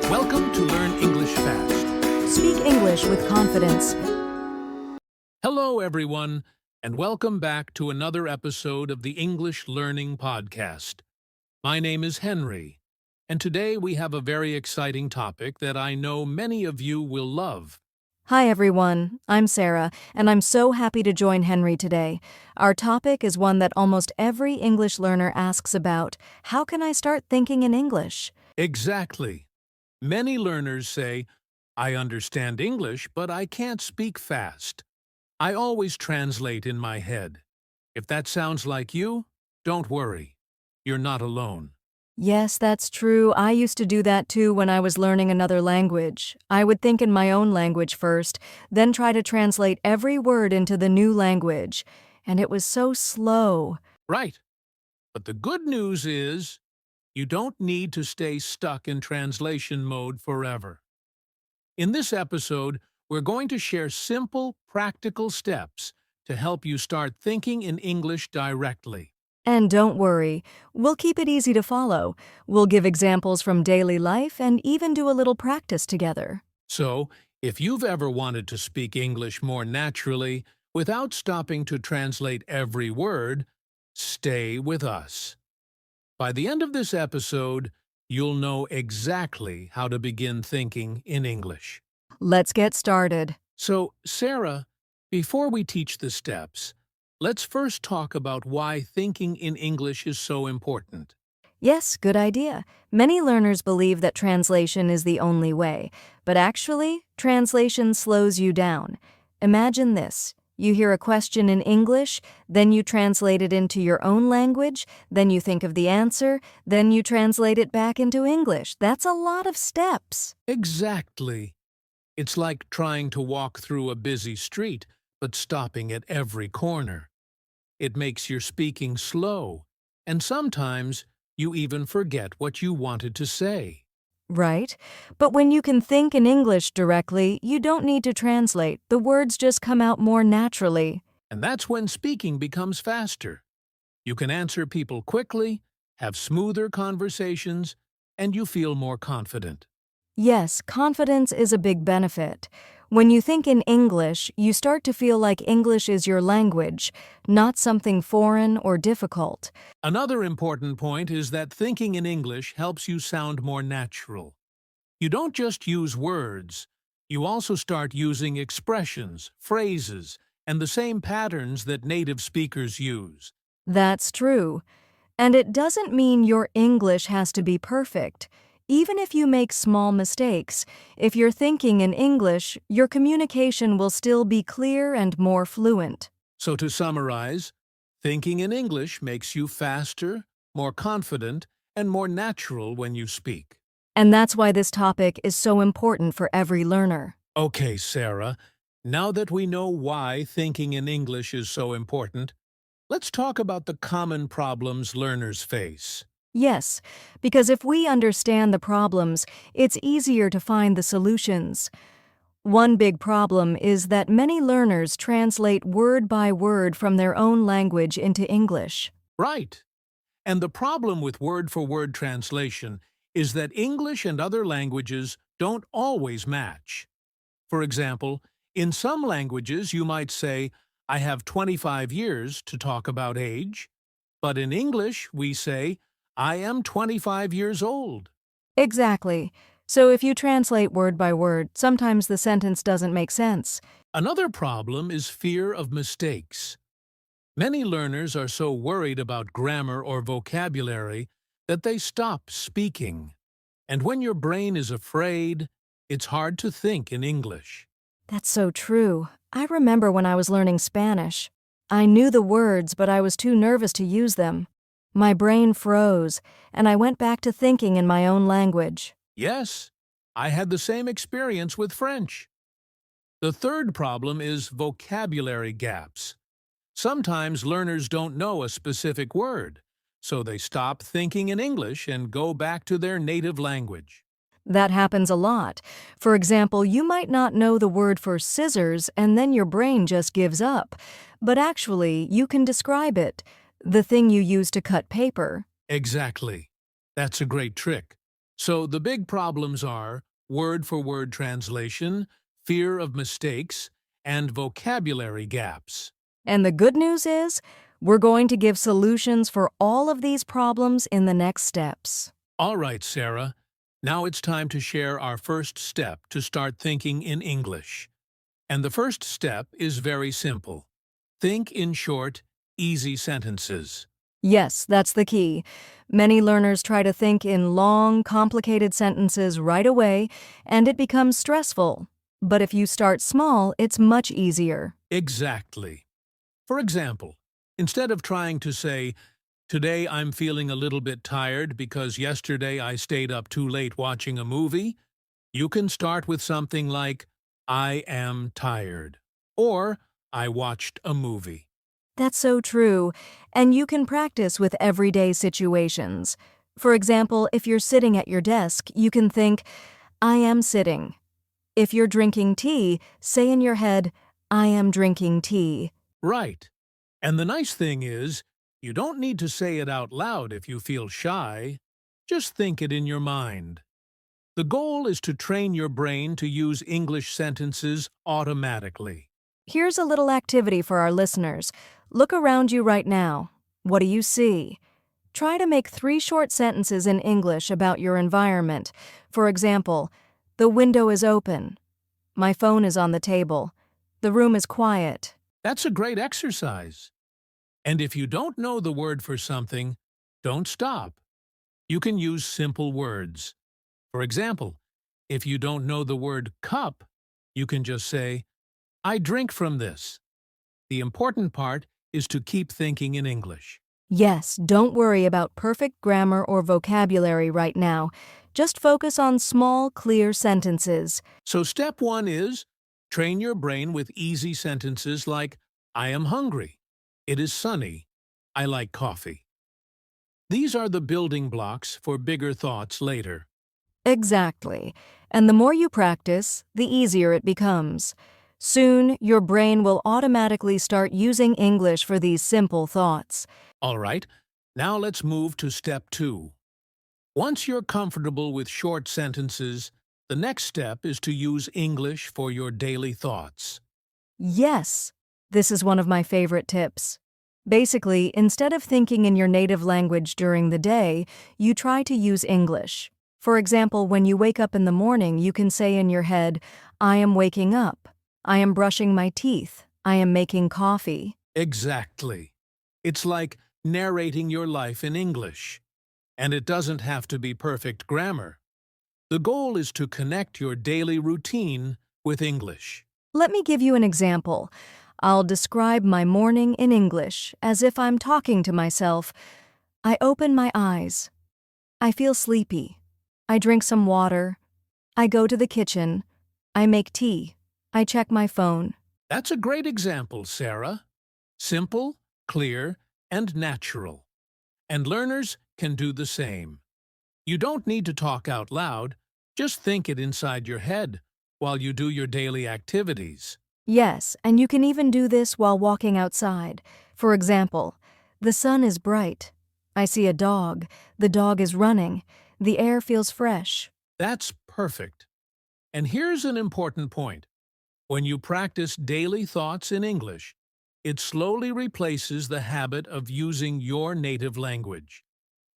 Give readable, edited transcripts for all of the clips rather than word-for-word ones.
Welcome to Learn English Fast. Speak English with confidence. Hello, everyone, and welcome back to another episode of the English Learning Podcast. My name is Henry, and today we have a very exciting topic that I know many of you will love. Hi, everyone. I'm Sarah, and I'm so happy to join Henry today. Our topic is one that almost every English learner asks about. How can I start thinking in English? Exactly. Many learners say, I understand English, but I can't speak fast. I always translate in my head. If that sounds like you, don't worry. You're not alone. Yes, that's true. I used to do that too when I was learning another language. I would think in my own language first, then try to translate every word into the new language. And it was so slow. Right. But the good news is, you don't need to stay stuck in translation mode forever. In this episode, we're going to share simple, practical steps to help you start thinking in English directly. And don't worry, we'll keep it easy to follow. We'll give examples from daily life and even do a little practice together. So, if you've ever wanted to speak English more naturally without stopping to translate every word, stay with us. By the end of this episode, you'll know exactly how to begin thinking in English. Let's get started. So, Sarah, before we teach the steps, let's first talk about why thinking in English is so important. Yes, good idea. Many learners believe that translation is the only way, but actually, translation slows you down. Imagine this. You hear a question in English, then you translate it into your own language, then you think of the answer, then you translate it back into English. That's a lot of steps. Exactly. It's like trying to walk through a busy street, but stopping at every corner. It makes your speaking slow, and sometimes you even forget what you wanted to say. Right. But when you can think in English directly, you don't need to translate. The words just come out more naturally. And that's when speaking becomes faster. You can answer people quickly, have smoother conversations, and you feel more confident. Yes, confidence is a big benefit. When you think in English, you start to feel like English is your language, not something foreign or difficult. Another important point is that thinking in English helps you sound more natural. You don't just use words, you also start using expressions, phrases, and the same patterns that native speakers use. That's true. And it doesn't mean your English has to be perfect. Even if you make small mistakes, if you're thinking in English, your communication will still be clear and more fluent. So to summarize, thinking in English makes you faster, more confident, and more natural when you speak. And that's why this topic is so important for every learner. Okay, Sarah, now that we know why thinking in English is so important, let's talk about the common problems learners face. Yes, because if we understand the problems, it's easier to find the solutions. One big problem is that many learners translate word by word from their own language into English. Right. And the problem with word-for-word translation is that English and other languages don't always match. For example, in some languages you might say, I have 25 years to talk about age, but in English we say, I am 25 years old. Exactly. So if you translate word by word, sometimes the sentence doesn't make sense. Another problem is fear of mistakes. Many learners are so worried about grammar or vocabulary that they stop speaking. And when your brain is afraid, it's hard to think in English. That's so true. I remember when I was learning Spanish. I knew the words, but I was too nervous to use them. My brain froze, and I went back to thinking in my own language. Yes, I had the same experience with French. The third problem is vocabulary gaps. Sometimes learners don't know a specific word, so they stop thinking in English and go back to their native language. That happens a lot. For example, you might not know the word for scissors and then your brain just gives up. But actually, you can describe it. The thing you use to cut paper. Exactly. That's a great trick. So the big problems are word-for-word translation, fear of mistakes, and vocabulary gaps. And the good news is, we're going to give solutions for all of these problems in the next steps. All right, Sarah. Now it's time to share our first step to start thinking in English. And the first step is very simple. Think in short, easy sentences. Yes, that's the key. Many learners try to think in long, complicated sentences right away, and it becomes stressful. But if you start small, it's much easier. Exactly. For example, instead of trying to say, "Today I'm feeling a little bit tired because yesterday I stayed up too late watching a movie," you can start with something like, "I am tired," or "I watched a movie." That's so true, and you can practice with everyday situations. For example, if you're sitting at your desk, you can think, I am sitting. If you're drinking tea, say in your head, I am drinking tea. Right. And the nice thing is, you don't need to say it out loud if you feel shy. Just think it in your mind. The goal is to train your brain to use English sentences automatically. Here's a little activity for our listeners. Look around you right now. What do you see? Try to make 3 short sentences in English about your environment. For example, the window is open. My phone is on the table. The room is quiet. That's a great exercise. And if you don't know the word for something, don't stop. You can use simple words. For example, if you don't know the word cup, you can just say, "I drink from this." The important part is to keep thinking in English. Yes, don't worry about perfect grammar or vocabulary right now. Just focus on small, clear sentences. So step 1 is train your brain with easy sentences like, "I am hungry," "It is sunny," "I like coffee." These are the building blocks for bigger thoughts later. Exactly. And the more you practice, the easier it becomes. Soon, your brain will automatically start using English for these simple thoughts. All right, now let's move to step 2. Once you're comfortable with short sentences, the next step is to use English for your daily thoughts. Yes, this is one of my favorite tips. Basically, instead of thinking in your native language during the day, you try to use English. For example, when you wake up in the morning, you can say in your head, I am waking up. I am brushing my teeth. I am making coffee. Exactly. It's like narrating your life in English. And it doesn't have to be perfect grammar. The goal is to connect your daily routine with English. Let me give you an example. I'll describe my morning in English as if I'm talking to myself. I open my eyes. I feel sleepy. I drink some water. I go to the kitchen. I make tea. I check my phone. That's a great example, Sarah. Simple, clear, and natural. And learners can do the same. You don't need to talk out loud, just think it inside your head while you do your daily activities. Yes, and you can even do this while walking outside. For example, the sun is bright. I see a dog. The dog is running. The air feels fresh. That's perfect. And here's an important point. When you practice daily thoughts in English, it slowly replaces the habit of using your native language.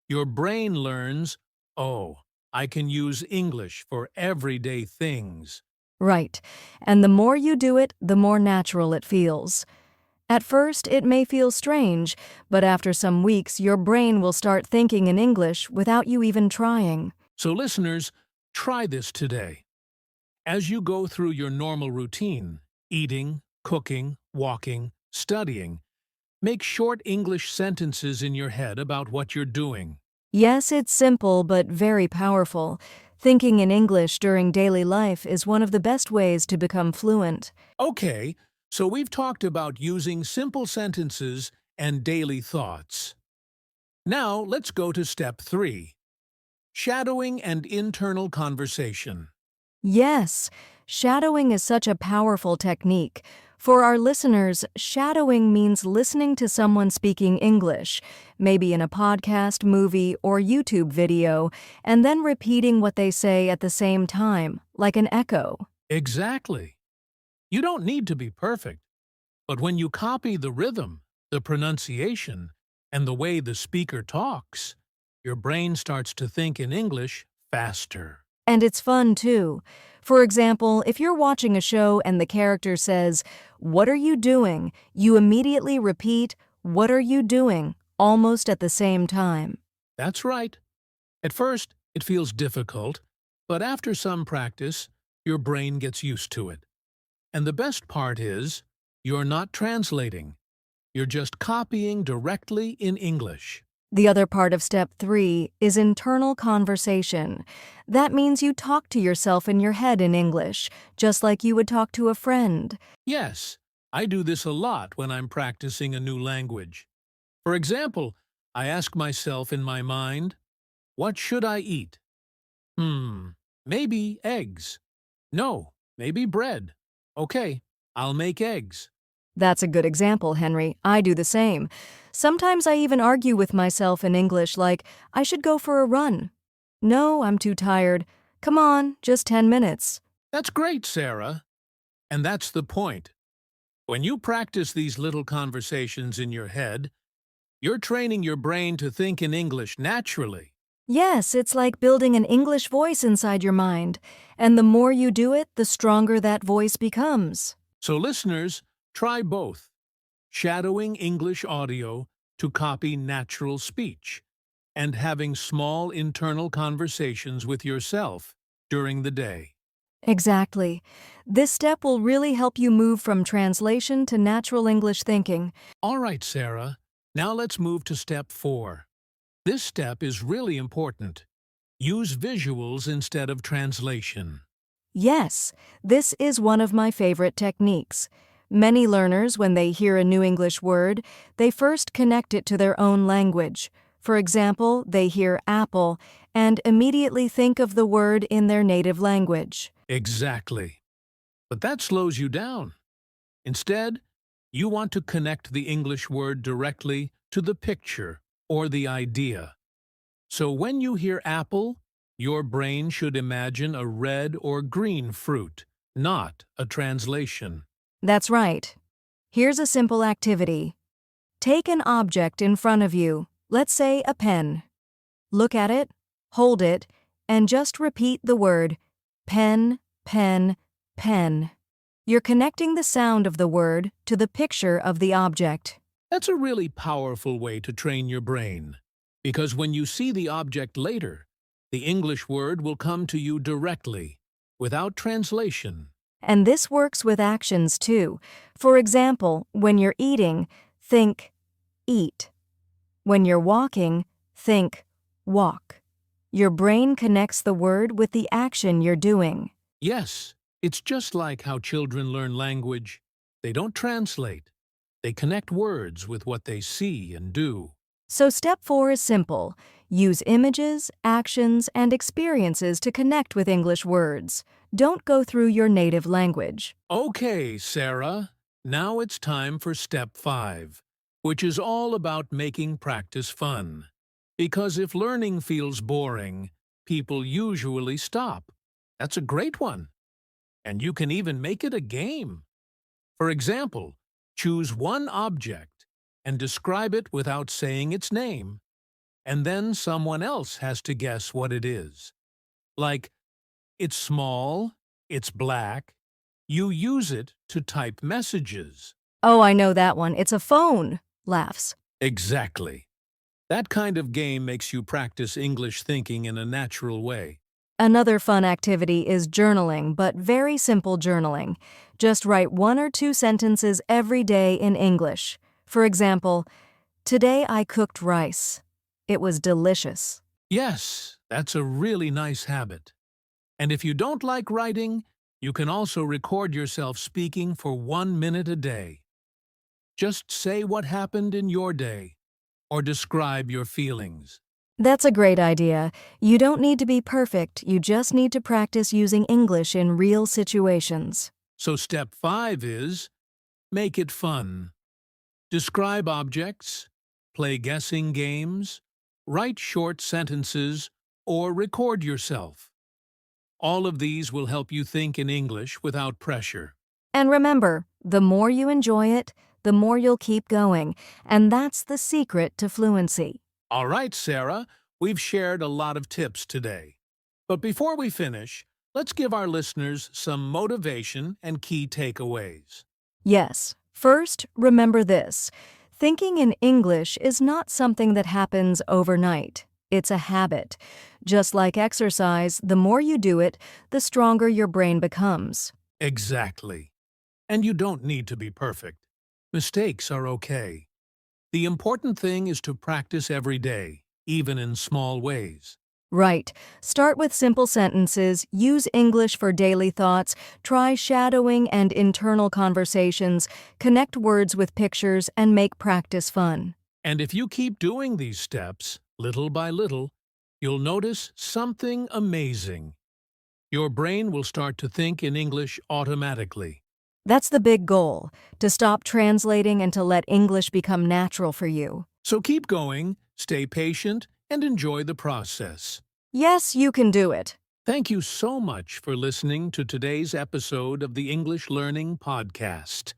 Your brain learns, oh, I can use English for everyday things. Right, and the more you do it, the more natural it feels. At first, it may feel strange, but after some weeks, your brain will start thinking in English without you even trying. So listeners, try this today. As you go through your normal routine, eating, cooking, walking, studying, make short English sentences in your head about what you're doing. Yes, it's simple but very powerful. Thinking in English during daily life is one of the best ways to become fluent. Okay, so we've talked about using simple sentences and daily thoughts. Now let's go to step 3. Shadowing and internal conversation. Yes, shadowing is such a powerful technique. For our listeners, shadowing means listening to someone speaking English, maybe in a podcast, movie, or YouTube video, and then repeating what they say at the same time, like an echo. Exactly. You don't need to be perfect, but when you copy the rhythm, the pronunciation, and the way the speaker talks, your brain starts to think in English faster. And it's fun, too. For example, if you're watching a show and the character says, "What are you doing?" you immediately repeat, "What are you doing?" almost at the same time. That's right. At first, it feels difficult, but after some practice, your brain gets used to it. And the best part is, you're not translating. You're just copying directly in English. The other part of step 3 is internal conversation. That means you talk to yourself in your head in English, just like you would talk to a friend. Yes, I do this a lot when I'm practicing a new language. For example, I ask myself in my mind, what should I eat? Maybe eggs. No, maybe bread. Okay, I'll make eggs. That's a good example, Henry. I do the same. Sometimes I even argue with myself in English, like, I should go for a run. No, I'm too tired. Come on, just 10 minutes. That's great, Sarah. And that's the point. When you practice these little conversations in your head, you're training your brain to think in English naturally. Yes, it's like building an English voice inside your mind. And the more you do it, the stronger that voice becomes. So listeners, try both. Shadowing English audio to copy natural speech, and having small internal conversations with yourself during the day. Exactly. This step will really help you move from translation to natural English thinking. All right, Sarah. Now let's move to step 4. This step is really important. Use visuals instead of translation. Yes, this is one of my favorite techniques. Many learners, when they hear a new English word, they first connect it to their own language. For example, they hear apple and immediately think of the word in their native language. Exactly. But that slows you down. Instead, you want to connect the English word directly to the picture or the idea. So when you hear apple, your brain should imagine a red or green fruit, not a translation. That's right. Here's a simple activity. Take an object in front of you, let's say a pen. Look at it, hold it, and just repeat the word pen, pen, pen. You're connecting the sound of the word to the picture of the object. That's a really powerful way to train your brain, because when you see the object later, the English word will come to you directly, without translation. And this works with actions too. For example, when you're eating, think eat. When you're walking, think walk. Your brain connects the word with the action you're doing. Yes, it's just like how children learn language. They don't translate. They connect words with what they see and do. So step 4 is simple. Use images, actions, and experiences to connect with English words. Don't go through your native language. Okay, Sarah. Now it's time for step 5, which is all about making practice fun. Because if learning feels boring, people usually stop. That's a great one. And you can even make it a game. For example, choose one object and describe it without saying its name, and then someone else has to guess what it is. Like, it's small, it's black. You use it to type messages. Oh, I know that one. It's a phone. Laughs. Exactly. That kind of game makes you practice English thinking in a natural way. Another fun activity is journaling, but very simple journaling. Just write 1 or 2 sentences every day in English. For example, today I cooked rice. It was delicious. Yes, that's a really nice habit. And if you don't like writing, you can also record yourself speaking for 1 minute a day. Just say what happened in your day, or describe your feelings. That's a great idea. You don't need to be perfect, you just need to practice using English in real situations. So step 5 is make it fun. Describe objects, play guessing games, write short sentences, or record yourself. All of these will help you think in English without pressure. And remember, the more you enjoy it, the more you'll keep going, and that's the secret to fluency. All right, Sarah, we've shared a lot of tips today. But before we finish, let's give our listeners some motivation and key takeaways. Yes, first, remember this. Thinking in English is not something that happens overnight. It's a habit. Just like exercise, the more you do it, the stronger your brain becomes. Exactly. And you don't need to be perfect. Mistakes are okay. The important thing is to practice every day, even in small ways. Right. Start with simple sentences, use English for daily thoughts, try shadowing and internal conversations, connect words with pictures, and make practice fun. And if you keep doing these steps, little by little, you'll notice something amazing. Your brain will start to think in English automatically. That's the big goal, to stop translating and to let English become natural for you. So keep going, stay patient, and enjoy the process. Yes, you can do it. Thank you so much for listening to today's episode of the English Learning Podcast.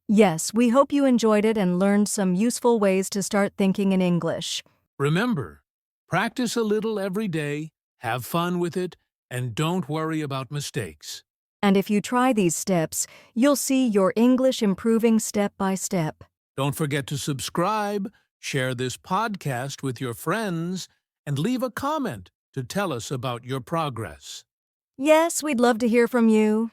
Yes, we hope you enjoyed it and learned some useful ways to start thinking in English. Remember, practice a little every day, have fun with it, and don't worry about mistakes. And if you try these steps, you'll see your English improving step by step. Don't forget to subscribe, share this podcast with your friends, and leave a comment to tell us about your progress. Yes, we'd love to hear from you.